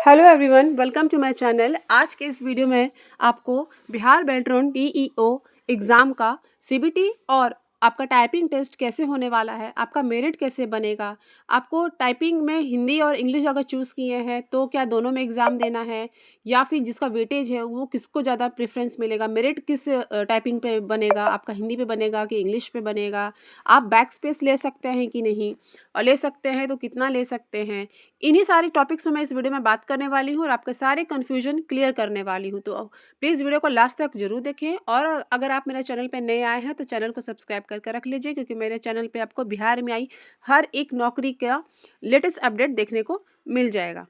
Hello everyone, welcome to my channel. आज के इस वीडियो में आपको बिहार बेल्ट्रॉन DEO एग्ज़ाम का CBT और आपका टाइपिंग टेस्ट कैसे होने वाला है, आपका मेरिट कैसे बनेगा, आपको टाइपिंग में हिंदी और इंग्लिश अगर चूज़ किए हैं तो क्या दोनों में एग्ज़ाम देना है, या फिर जिसका वेटेज है वो किसको ज़्यादा प्रेफरेंस मिलेगा, मेरिट किस टाइपिंग पे बनेगा, आपका हिंदी पे बनेगा कि इंग्लिश पे बनेगा, आप बैक स्पेस ले सकते हैं कि नहीं, और ले सकते हैं तो कितना ले सकते हैं। इन्हीं सारे टॉपिक्स में मैं इस वीडियो में बात करने वाली हूँ और आपके सारे कन्फ्यूजन क्लियर करने वाली हूँ। तो प्लीज़ वीडियो को लास्ट तक जरूर देखें, और अगर आप मेरे चैनल पर नए आए हैं तो चैनल को सब्सक्राइब करके रख लीजिए, क्योंकि मेरे चैनल पे आपको बिहार में आई हर एक नौकरी का लेटेस्ट अपडेट देखने को मिल जाएगा।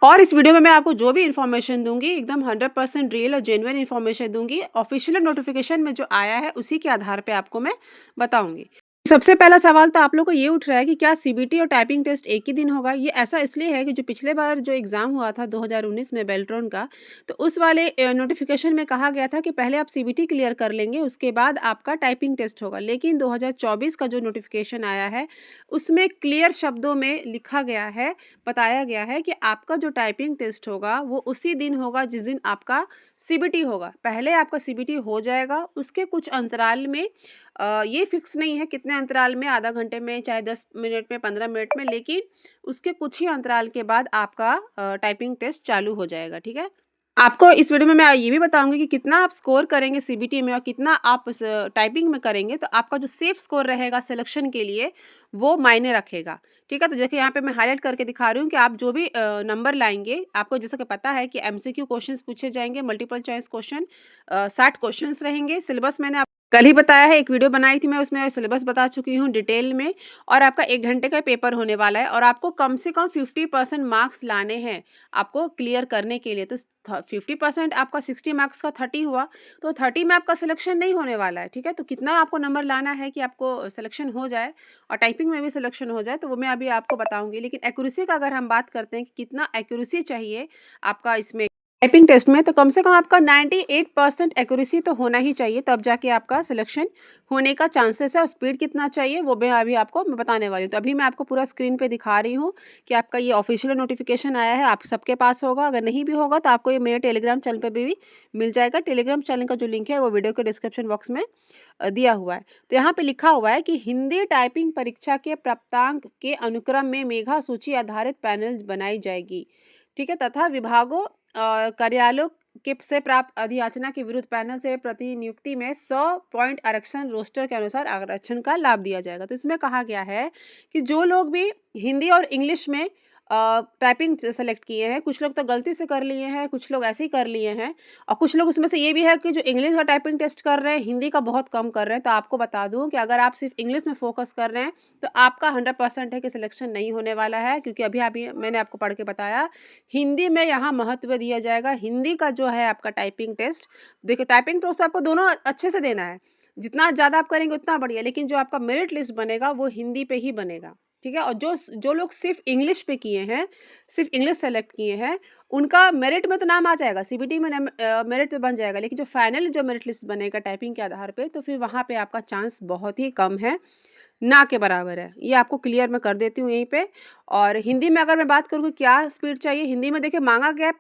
और इस वीडियो में मैं आपको जो भी इन्फॉर्मेशन दूंगी एकदम 100% रियल और जेन्युइन इन्फॉर्मेशन दूंगी। ऑफिशियल नोटिफिकेशन में जो आया है उसी के आधार पे आपको मैं बताऊंगी। सबसे पहला सवाल तो आप लोग को ये उठ रहा है कि क्या CBT और टाइपिंग टेस्ट एक ही दिन होगा। ये ऐसा इसलिए है कि जो पिछले बार जो एग्ज़ाम हुआ था 2019 में बेल्ट्रॉन का, तो उस वाले नोटिफिकेशन में कहा गया था कि पहले आप CBT क्लियर कर लेंगे, उसके बाद आपका टाइपिंग टेस्ट होगा। लेकिन 2024 का जो नोटिफिकेशन आया है उसमें क्लियर शब्दों में लिखा गया है, बताया गया है कि आपका जो टाइपिंग टेस्ट होगा वो उसी दिन होगा जिस दिन आपका CBT होगा। पहले आपका CBT हो जाएगा, उसके कुछ अंतराल में ये फिक्स नहीं है कितने अंतराल में, आधा घंटे में, चाहे 10 मिनट में, 15 मिनट में, लेकिन उसके कुछ ही अंतराल के बाद आपका टाइपिंग टेस्ट चालू हो जाएगा। ठीक है, आपको इस वीडियो में मैं ये भी बताऊंगी कि कितना आप स्कोर करेंगे CBT में और कितना आप टाइपिंग में करेंगे, तो आपका जो सेफ स्कोर रहेगा सिलेक्शन के लिए वो मायने रखेगा। ठीक है, तो देखिए यहाँ पे मैं हाईलाइट करके दिखा रही हूँ कि आप जो भी नंबर लाएंगे, आपको जैसा कि पता है कि MCQ क्वेश्चंस पूछे जाएंगे, मल्टीपल चॉइस क्वेश्चन 60 क्वेश्चंस रहेंगे। सिलेबस मैंने कल ही बताया है, एक वीडियो बनाई थी मैं, उसमें सिलेबस बता चुकी हूँ डिटेल में। और आपका 1 घंटे का पेपर होने वाला है और आपको कम से कम 50% मार्क्स लाने हैं आपको क्लियर करने के लिए। तो 50% आपका 60 मार्क्स का 30 हुआ, तो 30 में आपका सिलेक्शन नहीं होने वाला है। ठीक है, तो कितना आपको नंबर लाना है कि आपको सिलेक्शन हो जाए और टाइपिंग में भी सिलेक्शन हो जाए, तो वो मैं अभी आपको बताऊंगी। लेकिन एक्यूरेसी का अगर हम बात करते हैं कि कितना एक्यूरेसी चाहिए आपका इसमें टाइपिंग टेस्ट में, तो कम से कम आपका 98% एक्यूरेसी तो होना ही चाहिए, तब जाके आपका सिलेक्शन होने का चांसेस है। और स्पीड कितना चाहिए वो मैं अभी आपको बताने वाली हूँ। तो अभी मैं आपको पूरा स्क्रीन पे दिखा रही हूँ कि आपका ये ऑफिशियल नोटिफिकेशन आया है, आप सबके पास होगा। अगर नहीं भी होगा तो आपको ये मेरे टेलीग्राम चैनल पर भी मिल जाएगा। टेलीग्राम चैनल का जो लिंक है वो वीडियो के डिस्क्रिप्शन बॉक्स में दिया हुआ है। तो यहाँ पे लिखा हुआ है कि हिंदी टाइपिंग परीक्षा के प्राप्तांक के अनुक्रम में मेधा सूची आधारित पैनल बनाई जाएगी। ठीक है, तथा विभागों कार्यालयों के से प्राप्त अधियाचना के विरुद्ध पैनल से प्रतिनियुक्ति में 100 पॉइंट आरक्षण रोस्टर के अनुसार आरक्षण का लाभ दिया जाएगा। तो इसमें कहा गया है कि जो लोग भी हिंदी और इंग्लिश में टाइपिंग सेलेक्ट किए हैं, कुछ लोग तो गलती से कर लिए हैं, कुछ लोग ऐसे ही कर लिए हैं, और कुछ लोग उसमें से ये भी है कि जो इंग्लिश का टाइपिंग टेस्ट कर रहे हैं, हिंदी का बहुत कम कर रहे हैं। तो आपको बता दूं कि अगर आप सिर्फ इंग्लिश में फोकस कर रहे हैं तो आपका 100% है कि सिलेक्शन नहीं होने वाला है, क्योंकि अभी मैंने आपको पढ़ के बताया हिंदी में यहाँ महत्व दिया जाएगा। हिंदी का जो है आपका टाइपिंग टेस्ट, देखिए टाइपिंग टेस्ट आपको दोनों अच्छे से देना है, जितना ज़्यादा आप करेंगे उतना बढ़िया, लेकिन जो आपका मेरिट लिस्ट बनेगा वो हिंदी पे ही बनेगा। ठीक है, और जो जो लोग सिर्फ इंग्लिश पे किए हैं, सिर्फ इंग्लिश सेलेक्ट किए हैं, उनका मेरिट में तो नाम आ जाएगा, CBT में मेरिट तो बन जाएगा, लेकिन जो फाइनल जो मेरिट लिस्ट बनेगा टाइपिंग के आधार पे, तो फिर वहाँ पे आपका चांस बहुत ही कम है, ना के बराबर है। ये आपको क्लियर मैं कर देती हूँ यहीं पे। और हिंदी में अगर मैं बात करूँ कि क्या स्पीड चाहिए, हिंदी में देखिए मांगा गया है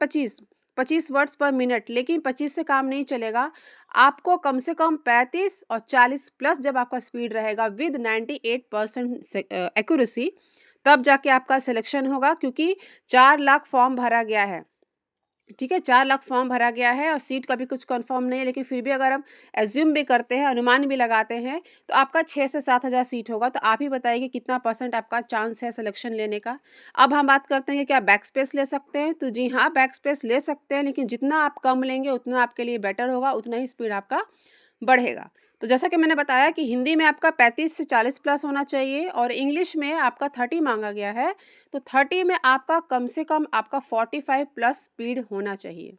25 वर्ड्स पर मिनट, लेकिन 25 से काम नहीं चलेगा। आपको कम से कम 35 और 40 प्लस जब आपका स्पीड रहेगा विद 98% एक्यूरेसी, तब जाके आपका सिलेक्शन होगा, क्योंकि 4 लाख फॉर्म भरा गया है। ठीक है, 4 लाख फॉर्म भरा गया है और सीट का भी कुछ कंफर्म नहीं है, लेकिन फिर भी अगर हम एज्यूम भी करते हैं, अनुमान भी लगाते हैं, तो आपका 6 से 7 हज़ार सीट होगा। तो आप ही बताइए कितना परसेंट आपका चांस है सिलेक्शन लेने का। अब हम बात करते हैं कि क्या बैक स्पेस ले सकते हैं, तो जी हाँ, बैक स्पेस ले सकते हैं, लेकिन जितना आप कम लेंगे उतना आपके लिए बेटर होगा, उतना ही स्पीड आपका बढ़ेगा। तो जैसा कि मैंने बताया कि हिंदी में आपका 35 से 40 प्लस होना चाहिए और इंग्लिश में आपका 30 मांगा गया है, तो 30 में आपका कम से कम आपका 45 प्लस स्पीड होना चाहिए,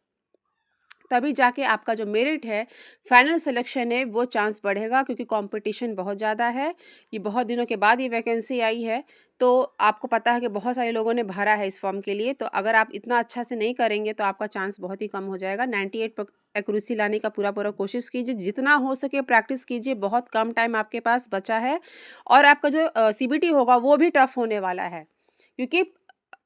तभी जाके आपका जो मेरिट है, फाइनल सिलेक्शन है, वो चांस बढ़ेगा, क्योंकि कंपटीशन बहुत ज़्यादा है। ये बहुत दिनों के बाद ये वैकेंसी आई है, तो आपको पता है कि बहुत सारे लोगों ने भरा है इस फॉर्म के लिए। तो अगर आप इतना अच्छा से नहीं करेंगे तो आपका चांस बहुत ही कम हो जाएगा। 98 एक्यूरेसी लाने का पूरा पूरा कोशिश कीजिए, जितना हो सके प्रैक्टिस कीजिए, बहुत कम टाइम आपके पास बचा है। और आपका जो CBT होगा वो भी टफ होने वाला है, क्योंकि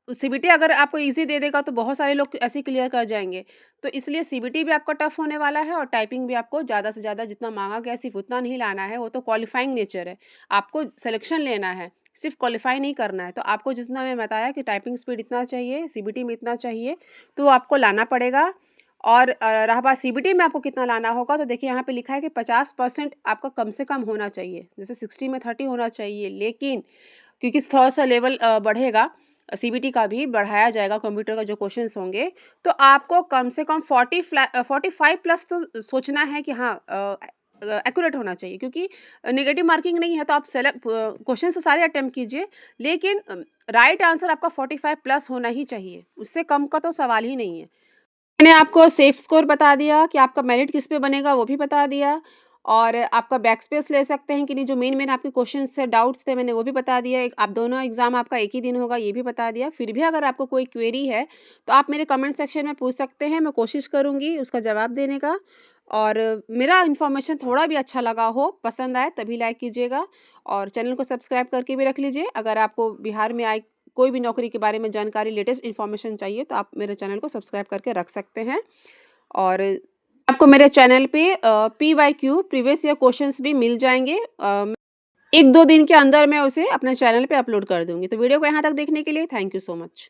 सीबीटी अगर आपको ईज़ी दे देगा तो बहुत सारे लोग ऐसे ही क्लियर कर जाएँगे। तो इसलिए सीबीटी भी आपका टफ़ होने वाला है और टाइपिंग भी आपको ज़्यादा से ज़्यादा जितना माँगा गया है सिर्फ़ उतना नहीं लाना है, वो तो क्वालीफाइंग नेचर है। आपको सिलेक्शन लेना है, सिर्फ़ क्वालीफाई नहीं करना है। तो आपको जितना मैं बताया कि टाइपिंग स्पीड इतना चाहिए, सीबीटी में इतना चाहिए, तो आपको लाना पड़ेगा। और रहा बात सीबीटी में आपको कितना लाना होगा, तो देखिए यहाँ पे लिखा है कि 50% आपका कम से कम होना चाहिए। जैसे 60 में 30 होना चाहिए, लेकिन क्योंकि थोड़ा-सा लेवल बढ़ेगा, सीबीटी का भी बढ़ाया जाएगा, कंप्यूटर का जो क्वेश्चंस होंगे, तो आपको कम से कम 45 प्लस तो सोचना है कि हाँ एक्यूरेट होना चाहिए, क्योंकि नेगेटिव मार्किंग नहीं है, तो आप क्वेश्चन तो सारे अटेम्प्ट कीजिए, लेकिन राइट आंसर आपका 45 प्लस होना ही चाहिए, उससे कम का तो सवाल ही नहीं है। मैंने आपको सेफ स्कोर बता दिया कि आपका मेरिट किस पे बनेगा, वो भी बता दिया, और आपका बैक स्पेस ले सकते हैं कि नहीं, जो मेन आपके क्वेश्चंस थे, डाउट्स थे, मैंने वो भी बता दिया। एक आप दोनों एग्ज़ाम आपका एक ही दिन होगा, ये भी बता दिया। फिर भी अगर आपको कोई क्वेरी है, तो आप मेरे कमेंट सेक्शन में पूछ सकते हैं, मैं कोशिश करूँगी उसका जवाब देने का। और मेरा इन्फॉर्मेशन थोड़ा भी अच्छा लगा हो, पसंद आए, तभी लाइक कीजिएगा, और चैनल को सब्सक्राइब करके भी रख लीजिए। अगर आपको बिहार में आए कोई भी नौकरी के बारे में जानकारी, लेटेस्ट इन्फॉर्मेशन चाहिए, तो आप मेरे चैनल को सब्सक्राइब करके रख सकते हैं। और आपको मेरे चैनल पे पीवाईक्यू प्रीवियस ईयर क्वेश्चंस भी मिल जाएँगे। 1-2 दिन के अंदर मैं उसे अपने चैनल पे अपलोड कर दूँगी। तो वीडियो को यहाँ तक देखने के लिए थैंक यू सो मच।